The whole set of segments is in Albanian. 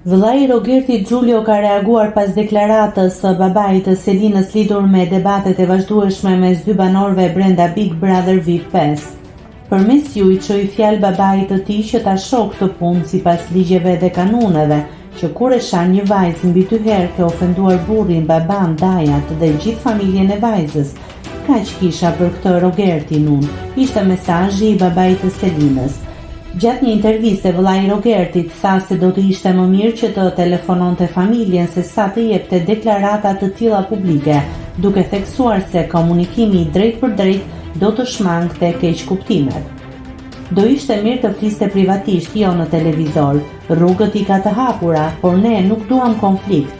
Vëllai i Rogertit Giulio ka reaguar pas deklaratës së babait të Selinës lidhur me debatet e vazhdueshme mes dy banorëve brenda Big Brother VIP 5. Përmes ju i çoi fjalë babait të tij që ta shoh këtë punë sipas ligjeve dhe kanuneve, që kur e shan një vajzë mbi 2 herë ke ofenduar burrin, baban, dajat dhe gjithë familjen e vajzës. Kaq kisha për këtë Rogertin unë, ishte mesazhi i babait të Selinës. Gjatë një interviste, vëllai i Rogertit tha se do të ishte më mirë që të telefononte familjen se sa të jepte deklarata të tilla publike, duke theksuar se komunikimi i drejt për drejt do të shmangte keqkuptimet. Do ishte mirë të fliste privatisht, jo në televizor. Rrugët i ka të hapura, por ne nuk duam konflikt.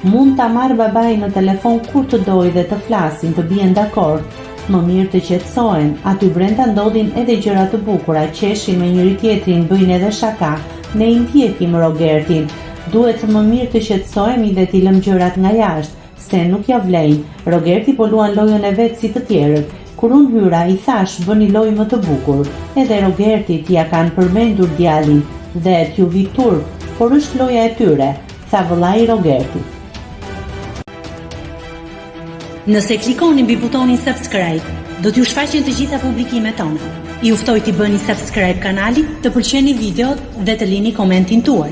Mund ta marr babai në telefon kur të doj dhe të flasin, të bien dakord. Më mirë të qetësohen, aty brenda ndodhin edhe gjëra të bukura, qeshin me njëri tjetrin, bëjnë edhe shaka. Ne i ndjekim Rogertin. Duhet më mirë të qetësohemi dhe t'i lëm gjërat nga jashtë, se nuk ja vlejnë. Rogerti po luan lojën e vet si të tjerët. Kur unë hyra, i thash bëni lojë më të bukur. Edhe Rogertit ja kanë përmendur djalin dhe t'ju vi turp, por është loja e tyre, tha vëllai i Rogertit. Nëse klikoni mbi butonin subscribe, do t'ju shfaqen të gjitha publikimet tona. Ju ftoj t'i bëni subscribe kanalit, të pëlqeni videot dhe të lini komentin tuaj.